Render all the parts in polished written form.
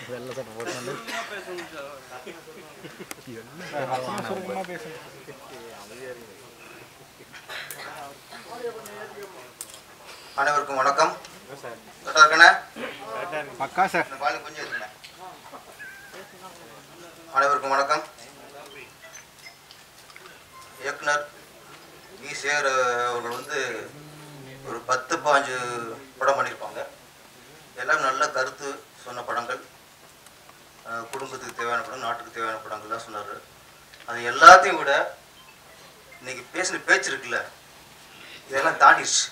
வெள்ளை சட்டை போட்டு அனைவருக்கும் வணக்கம். அனைவருக்கும் வணக்கம். இயக்குனர் வி. சேகர் அவர்கள் வந்து ஒரு 10-15 படம் பண்ணியிருப்பாங்க. எல்லாம் நல்ல கருத்து சொன்ன படங்கள், குடும்பத்துக்கு தேவையான படம், நாட்டுக்கு தேவையான படங்கள் தான் சொன்னார். அது எல்லாத்தையும் விட இன்னைக்கு பேசின பேச்சு இருக்குல்ல, இதெல்லாம் தாண்டிடுச்சு.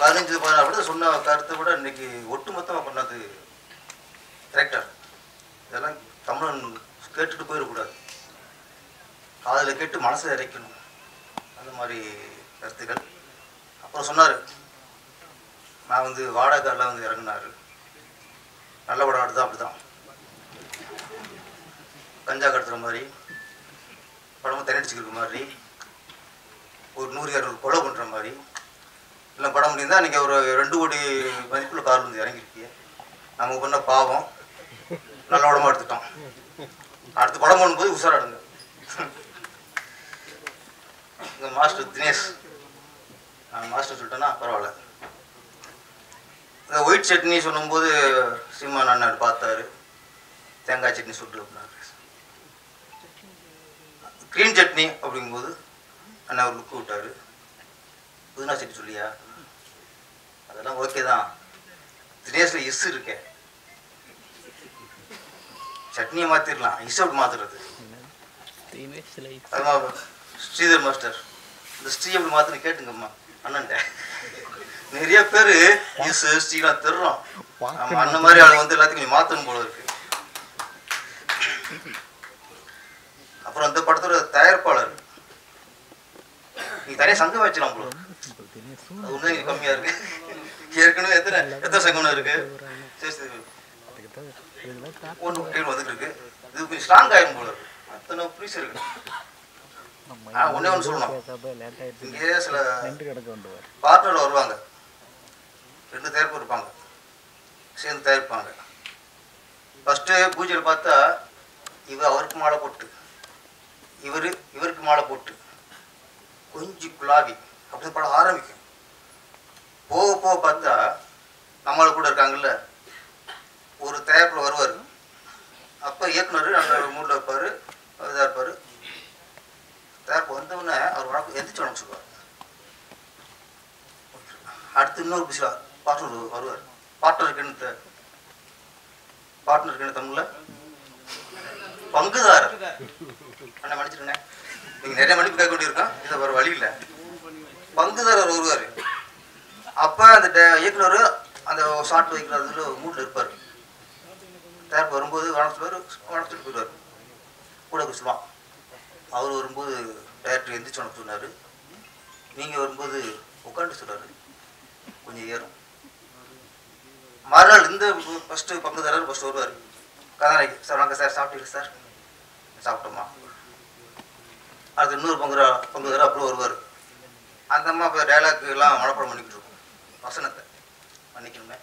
15-16 படத்தை சொன்ன கருத்தை விட இன்னைக்கு ஒட்டுமொத்தமாக பண்ணது டிரெக்டர். இதெல்லாம் தமிழன் கேட்டுட்டு போயிடக்கூடாது, காதில் கேட்டு மனசில் இறைக்கணும், அந்த மாதிரி கருத்துக்கள். அப்புறம் சொன்னார், நான் வந்து வாடகைக்காரில் வந்து இறங்கினார், நல்ல படம் ஆடுதான், அப்படிதான் கஞ்சா கடத்துற மாதிரி, படமும் தனியடிச்சுக்கிற மாதிரி, ஒரு 100-200 கொலை பண்ணுற மாதிரி இல்லை படம் முடிந்தால் நீங்கள் ஒரு 2 கோடி மதிப்புள்ள கார் வந்து இறங்கிருக்கீங்க. நம்ம பண்ண பாவம் நல்ல உடம்பா எடுத்துட்டோம். அடுத்த படம் பண்ணும்போது உஷாராடுங்க. இந்த மாஸ்டர் தினேஷ், நான் மாஸ்டர் சொல்லிட்டேன்னா பரவாயில்ல. இந்த ஒயிட் சட்னி சொல்லும்போது சீமான் அண்ணன் பார்த்தாரு, தேங்காய் சட்னி சுட்டு அப்படின்னாரு. க்ரீன் சட்னி அப்படிங்கும்போது அண்ணா ஒரு லுக்கு விட்டார், புதினா சட்னி சொல்லியா, அதெல்லாம் ஓகே தான். தினேஷில் இஸ் இருக்கேன், சட்னியை மாற்றிடலாம், இஸ் அப்படி மாற்றுறது. ஸ்ரீதர் மாஸ்டர், இந்த ஸ்ரீ அப்படி மாற்றுன்னு கேட்டுங்கம்மா அண்ணன்ட்ட. நிறைய பேர் இஸ் ஸ்ரீலாம் தர்றோம், நம்ம அண்ணன் மாதிரி அவளை வந்து எல்லாத்தையும் கொஞ்சம் மாற்றணும் போல இருக்கு. அப்புறம் அந்த படத்தோட தயாரிப்பாளர் நீ தனியாக சங்கம் வச்சிடலாம் போல, அது ஒன்றும் இங்கே கம்மியாக இருக்கு. ஏற்கனவே எத்தனை சங்கம் இருக்கு, ஒன்று வந்துட்டு இருக்கு. இது கொஞ்சம் ஸ்ட்ராங் ஆயிரும் போல இருக்கு, அத்தனை ப்ளீஸ் இருக்கு. ஒன்னே ஒன்று சொல்லணும், இங்கே சில பார்ட்னர் வருவாங்க, 2 தயாரிப்பு இருப்பாங்க, சேர்ந்து தயாரிப்பாங்க. ஃபஸ்ட்டு பூஜையில் பார்த்தா அவருக்கு மாலை போட்டு, இவருக்கு மாலை போட்டு கொஞ்சம் குலாவி அப்படி படம் ஆரம்பிக்கும். போக போக பார்த்தா நம்மளை கூட இருக்காங்கல்ல, ஒரு தயாரிப்பில் வருவார். அப்போ இயக்குனர் அந்த மூடில் இருப்பார், இதாக இருப்பார். தயாரிப்பு வந்தவுடனே அவர் வணக்கம் எந்திரிச்சு வணக்கம் சொல்லுவார். அடுத்து இன்னொரு பிசிலா பார்ட்னர் வருவார். பார்ட்னருக்கு என்ன தமிழில் பங்குதாரர். அண்ணா மன்னிச்சிருண்ணே, நீங்கள் நிறைய மன்னிப்பு கேட்க வேண்டியிருக்கோம், இதை வேறு வழி இல்லை. பங்குதாரர் வருவார். அப்போ அந்த இயக்குனர் அந்த ஷார்ட் வைக்கிறதுல மூட்டில் இருப்பார். தயாரிப்பு வரும்போது வணக்கத்துட்டு போயிடுவார், கூட சொல்லுவான். அவர் வரும்போது டைரக்டர் எந்திரிச்சு வணக்கம் சொன்னார், நீங்கள் வரும்போது உட்காந்து சொல்கிறாரு, கொஞ்சம் ஏறும். மறுநாள் இந்த ஃபஸ்ட்டு பங்குதாரர் ஃபஸ்ட்டு வருவார். கதாநாயகி, சார் வணக்கம் சார், சாப்பிட்டீங்க சார், சாப்பிட்டோம்மா. அடுத்து இன்னொரு பங்குதாரர் அப்புறம் வருவார். அந்த அம்மா இப்போ டைலாக்லாம் மனப்பாடம் பண்ணிக்கிட்டு இருக்கும், வசனத்தை மன்னிக்கணுமே,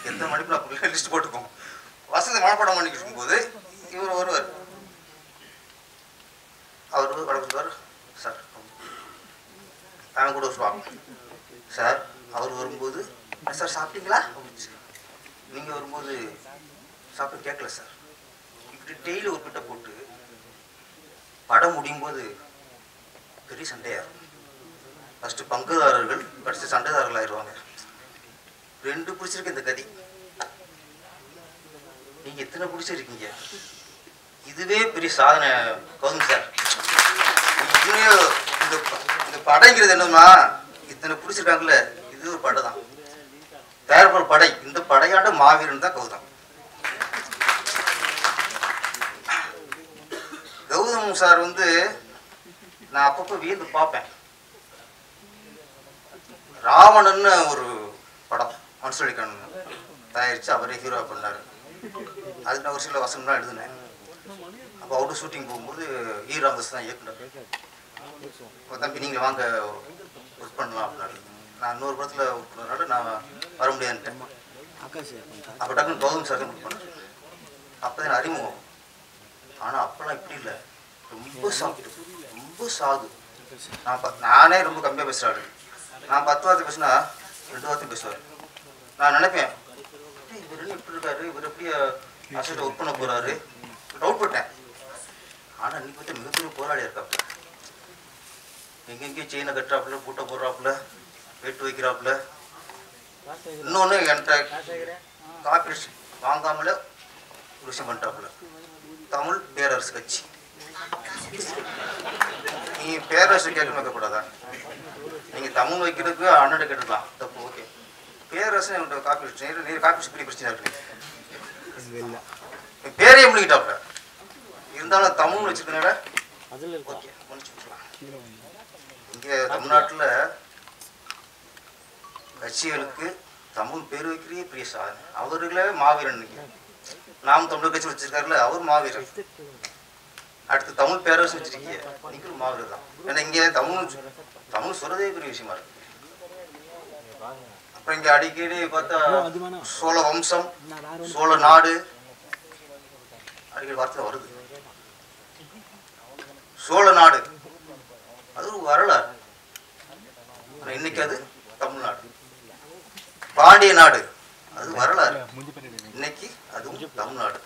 எத்தனை மணிக்கு நான் லிஸ்ட் போட்டுப்போம். வசனத்தை மனப்பாடம் பண்ணிக்கிட்டு இருக்கும்போது இவர் வருவார். அவர் வணக்கம் சொல்வார், சார் அவன் கூட சொல்லுவாங்க, சார் அவர் வரும்போது சார் சாப்பிட்டீங்களா அப்படின்னு, நீங்கள் வரும்போது சாப்பிட்டு கேட்கல சார். இப்படி டெய்லி ஒரு கிட்ட போட்டு படம் முடியும் போது பெரிய சண்டையாகும். ஃபஸ்ட்டு பங்குதாரர்கள் கடைசி சண்டைதாரர்கள் ஆயிடுவாங்க. 2 பிடிச்சிருக்கு இந்த கதி, நீங்கள் எத்தனை பிடிச்சிருக்கீங்க, இதுவே பெரிய சாதனை கௌதம் சார். இந்த படைங்கிறது என்னன்னா, இத்தனை பிடிச்சிருக்காங்கல்ல, இது ஒரு படை தான், தயாரிப்பாளர் படை. இந்த படையாண்ட மாவீரன் தான் கௌதம். கௌதம் சார் வந்து நான் அப்பப்போ வியந்து பார்ப்பேன். ராவணன்னு ஒரு படம் மன்சூலிகன் தயாரித்து அவரே ஹீரோ பண்ணார். அதுக்கு நான் ஒரு சில வசனம்லாம் எழுதினேன். அப்போ அவுட்டு ஷூட்டிங் போகும்போது ராமதாஸ் தான் இயக்குனர். தம்பி நீங்கள் வாங்க ஒர்க் பண்ணலாம் அப்படின்னாரு. நான் இன்னொரு படத்தில் ஒர்க் பண்ணுறதுனால நான் வர முடியாதுன்ட்டேன். அப்போ டக்குன்னு கௌதம் சார் தான் பண்ணார். அப்போ தான் அறிமுகம். ஆனால் அப்போல்லாம் இப்படி இல்லை, ரொம்ப சாது. நானே ரொம்ப கம்மியாக பேசுகிறாரு. நான் 10 வார்த்தை பேசினா 2 வார்த்தை பேசுவார். நான் நினைப்பேன், இவர் என்ன இப்படி இருக்காரு, இவர் எப்படி அசைட்டை ஒர்க் பண்ண போகிறாரு, டவுட் பட்டேன். ஆனால் இன்னைக்கு பார்த்தா மிகப்பெரிய போராளியாக இருக்காப்புல. எங்கெங்கேயும் செயினை கட்டுறாப்புல, பூட்டை போடுறாப்புல, வெட்டு வைக்கிறாப்புல. இன்னொன்று என்கிட்ட காப்பி வாங்காமல ஒரு விஷயம் பண்ணிட்டாப்புல. தமிழ் பேரரசு கட்சி. நீ பேரரசு கேட்கணும் வைக்கக்கூடாதா? நீங்கள் தமிழ் வைக்கிறதுக்கு அண்ணன் கேட்டுக்கலாம், தப்பு. ஓகே, பேரரசு என்கிட்ட காப்பி நீர் காப்பி பெரிய பிரச்சனை இருக்கு. பேரையே முடிக்கிட்டாப்புல. இருந்தாலும் தமிழ் வச்சுருக்கனால ஓகே முடிச்சுக்கலாம். இங்கே தமிழ்நாட்டில் கட்சிகளுக்கு தமிழ் பேர் வைக்கிறே பெரிய சாதனை. அவர்களே மாவீரன். நாம் தமிழர் கட்சி வச்சிருக்காருல, அவர் மாவீரன். அடுத்து தமிழ் பேரரசு வச்சிருக்கீங்க, நீங்களும் மாவீரர் தான். ஏன்னா இங்கே தமிழ் சொல்றதே பெரிய விஷயமா இருக்கு. அப்புறம் இங்கே அடிக்கடி பார்த்தா சோழ வம்சம், சோழ நாடு அடிக்கடி வார்த்தை வருது. சோழ நாடு அது ஒரு வரலாறு. இன்னைக்கு அது தமிழ்நாடு. பாண்டிய நாடு அது வரலாறு, இன்னைக்கு அதுவும் தமிழ்நாடு.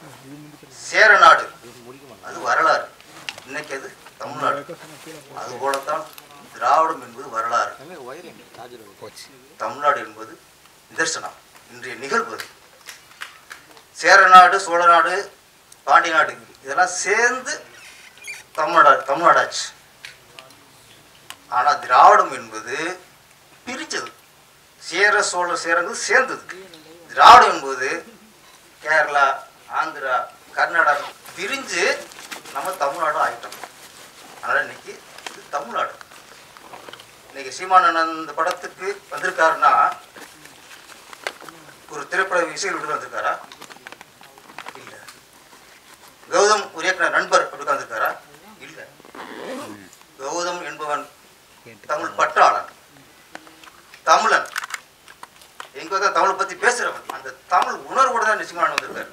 சேர நாடு அது வரலாறு, இன்னைக்கு அது தமிழ்நாடு. அது போலத்தான் திராவிடம் என்பது வரலாறு, தமிழ்நாடு என்பது நிதர்சனம், இன்றைய நிகழ்வு. சேர நாடு, சோழ நாடு, பாண்டிய நாடு இதெல்லாம் சேர்ந்து தமிழ்நாடாச்சு. ஆனால் திராவிடம் என்பது பிரிச்சது. சேர சோழ சேரங்கிறது சேர்ந்தது. திராவிடம் என்பது கேரளா, ஆந்திரா, கர்நாடகா பிரிஞ்சு நம்ம தமிழ்நாடு ஆகிட்டோம். அதனால் இன்னைக்கு இது தமிழ்நாடு. இன்னைக்கு சீமானன் இந்த படத்துக்கு வந்திருக்காருன்னா ஒரு திரைப்பட இசையில் விட்டு வந்திருக்காரா? இல்லை. கௌதம் ஒரு இயக்குனர் நண்பர் அப்படி வந்திருக்காரா? இல்லை. கௌதம் என்பவன் தமிழ் பற்றாளன், தமிழன், எங்க தமிழை பத்தி பேசுறவன். அந்த தமிழ் உணர்வோட தான் நிச்சயமான வந்திருக்காரு.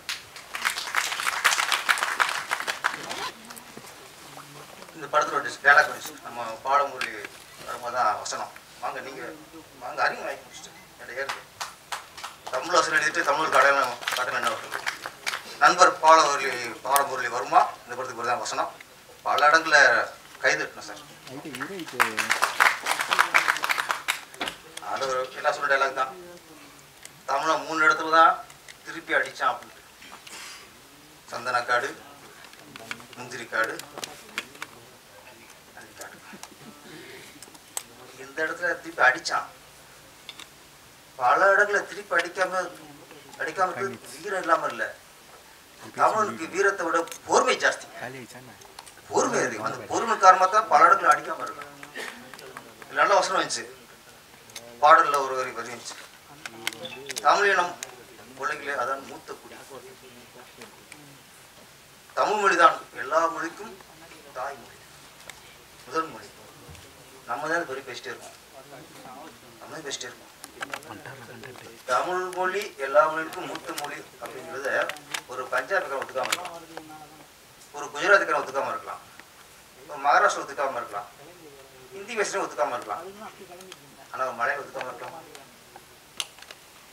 இந்த படத்தோட டேலாக் நம்ம பாடமுறை வரும்போதுதான் வசனம். வாங்க நீங்க வாங்க அறிவு வாங்கி முடிச்சுட்டு ஏறு. தமிழ் வசனம் எழுதிட்டு தமிழ் கடன் என்ன நண்பர் பாடமுறை வருமா இந்த படத்துக்கு தான் வசனம். பல இடங்கள்ல கைதட்டணும் சார். அது என்ன சொல்ற டைலாக் தான். தமிழை 3 இடத்துல தான் திருப்பி அடிச்சான் அப்படின்ட்டு. சந்தனக்காடு, முந்திரிக்காடு, நந்திக்காடு. இந்த இடத்துல திருப்பி அடிச்சான். பல இடங்களை திருப்பி அடிக்காம வீரம் இல்லாம இல்ல. தமிழனுக்கு வீரத்தை விட பொறுமை ஜாஸ்தி, பொறுமை அதிகம். அந்த பொறுமை காரணமா தான் பல இடங்களை அடிக்காம இருக்கான். நல்ல வசனம் வந்துச்சு, பாடல்ல ஒரு வரி வந்துச்சு. தமிழினம் உலகிலே அதான் மூத்த குடி. தமிழ் மொழிதான் எல்லா மொழிக்கும் தாய்மொழி, முதல் மொழி. நம்ம தான் பெரிய பேசிட்டே இருக்கோம், நம்ம பேசிட்டே இருக்கோம். தமிழ் மொழி எல்லா மொழிக்கும் மூத்த மொழி அப்படிங்கிறத ஒரு பஞ்சாபிக்காரன் ஒத்துக்காம இருக்கலாம், ஒரு குஜராத்துக்காரன் ஒத்துக்காம இருக்கலாம், ஒரு மகாராஷ்டிரா ஒத்துக்காம இருக்கலாம், ஹிந்தி பேசுறவங்க ஒத்துக்காம இருக்கலாம். ஆனா ஒரு மலையை ஒத்துக்காம இருக்கலாமா?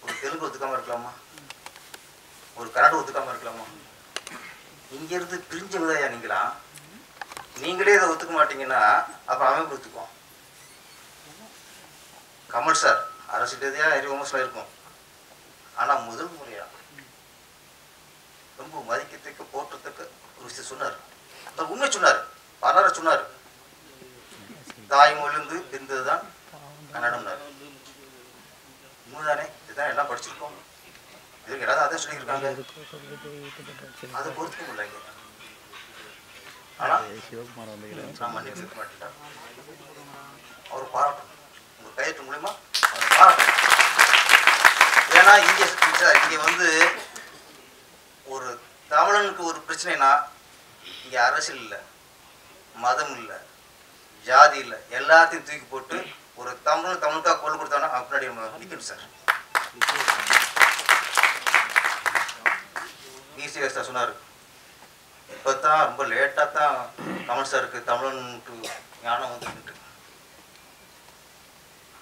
ஒரு தெலுங்கு ஒத்துக்காம இருக்கலாமா? ஒரு கன்னடம் ஒத்துக்காம இருக்கலாமா? இங்க இருந்து பிரிஞ்சவங்கதான் நீங்களா? நீங்களே இதை ஒத்துக்க மாட்டீங்கன்னா அப்ப அமைப்பு ஒத்துக்குவோம். கமல் சார் அரசியல் ரீதியா விமர்சனம் இருக்கும். ஆனா முதல் முறையா ரொம்ப மதிக்கத்தக்க போற்றத்தக்க ஒரு விஷயம் சொன்னார். உண்மை சொன்னார், பலர சொன்னார். தாய்மொழிந்து இருந்ததுதான் கன்னடம். உண்மைதானே? இதுதான் எல்லாம் படிச்சிருக்கோம். இதுக்கு எல்லாரும் அதான் சொல்லியிருக்காங்க. அதை பொறுத்துக்க முடியல. ஆனா நான் மன்னிக்க மாட்டேன். அவர் பாராட்டணும், உங்க கையெழுத்து மூலியமா அவர் பாராட்டணும். ஏன்னா இங்க வந்து ஒரு தமிழனுக்கு ஒரு பிரச்சனைனா இங்க அரசியல் இல்லை, மதம் இல்லை, ஜாதி இல்லை, எல்லாத்தையும் தூக்கி போட்டு ஒரு தமிழுக்காக குரல் கொடுத்தானா பின்னாடி நிற்கணும் சார். விசிகேஸ்டா சொன்னார், இப்போ தான் ரொம்ப லேட்டாக தான் கமல் சாருக்கு தமிழன்ட்டு ஞானம் வந்துட்டு.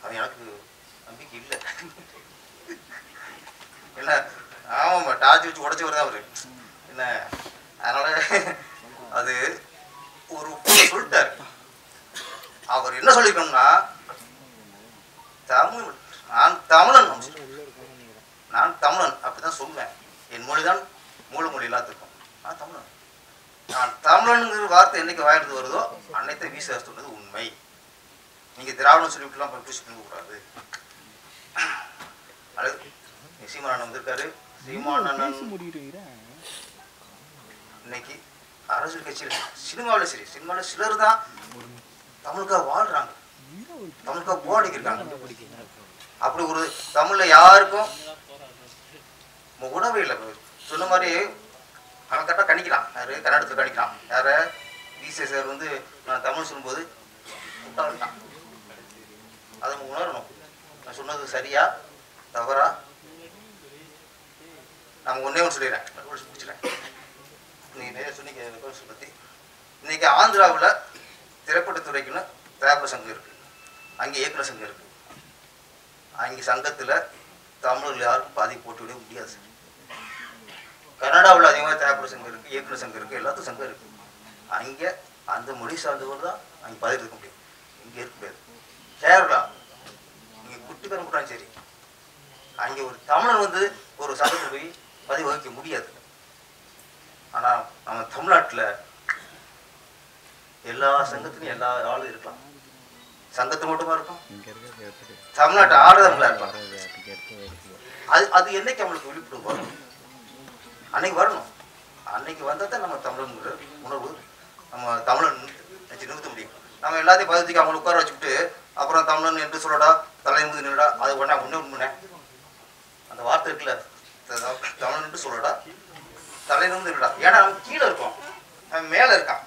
அது எனக்கு நம்பிக்கை இல்லை. என்ன ஆமாம்மா, டார்ச் வச்சு உடச்சவர் தான் அவர் என்ன. அதனால் அது ஒரு சொல்லிட்டார். அவர் என்ன சொல்லிக்கணும்னா, தமிழ் நான் தமிழன், நான் தமிழன் அப்படிதான் சொல்லுவேன். என் மொழிதான் மூல மொழி எல்லாத்துக்கும். நான் தமிழன். நான் தமிழனுங்கிற வார்த்தை என்னைக்கு வாயிட்டு வருதோ அன்னைத்தான் வீச சொன்னது உண்மை. நீங்க திராவிடம் சொல்லிவிட்டுலாம் யூஸ் பண்ணக்கூடாது. அது சீமானன் வந்திருக்காரு. சீமானன் இன்னைக்கு அரசியல் கட்சியில் சினிமாவில் சரி, சினிமாவில் சிலர் தான் தமிழுக்காக வாழ்றாங்க, தமிழுக்காக போராடிக்கிறாங்க. அப்படி ஒரு தமிழ்ல யாருக்கும் உணவே இல்லை. சொன்ன மாதிரி அவன் கரெக்டாக கணிக்கிறான். யாரு கன்னடத்தில் கணிக்கிறான். யார விசே சார் வந்து நான் தமிழ் சொல்லும்போது விட்டான். அதை நம்ம உணரணும். நான் சொன்னது சரியா தவறா? நம்ம ஒன்னே ஒன்று சொல்லிடுறேன், முடிச்சிடறேன். நீங்கள் நிறைய சொன்னீங்க பற்றி. இன்னைக்கு ஆந்திராவில் திரைப்படத்துறைக்குன்னு திரைப்பட சங்கம் இருக்கு, அங்கே இயக்குனர் சங்கம் இருக்கு. அங்கே சங்கத்தில் தமிழர்கள் யாருக்கும் பாதி போட்டு விட முடியாது. கனடாவில் அதிகமாக திரைப்பட சங்கம் இருக்கு, இயக்குனர் சங்கம் இருக்கு, எல்லாத்துக்கும் சங்கம் இருக்கு. அங்கே அந்த மொழி சார்ந்தவர் தான் அங்கே பதிவு இருக்க முடியும், இங்கே இருக்க முடியாது. கேரளா நீங்கள் குட்டிக்காரன் கூட்டாலும் சரி, அங்கே ஒரு தமிழன் வந்து ஒரு சங்கத்தில் போய் பதிவு வகிக்க முடியாது. ஆனால் நம்ம தமிழ்நாட்டில் எல்லா சங்கத்திலையும் எல்லா ஆளும் இருக்கலாம். சங்கத்தை மட்டுமா இருக்கும், தமிழ்நாட்டு ஆளுதங்களா இருக்கலாம். அது என்னைக்கு நம்மளுக்கு விழிப்புணர்வு வரும்? அன்னைக்கு வரணும். அன்னைக்கு வந்தால் தான் நம்ம தமிழனுங்கிற உணர்வு நம்ம தமிழன் நிறுத்த முடியும். நம்ம எல்லாத்தையும் பதிவுக்கு அவங்களை உட்கார வச்சுக்கிட்டு அப்புறம் தமிழன் என்று சொல்லடா, தலை நிமிர்ந்து நின்றுடா, அது உண்மை அந்த வார்த்தை இருக்குல்ல, தமிழன் என்று சொல்லடா, தலை நிமிர்ந்து நின்றுடா. ஏன்னா நம்ம கீழே இருக்கோம், நம்ம மேலே இருக்கான்.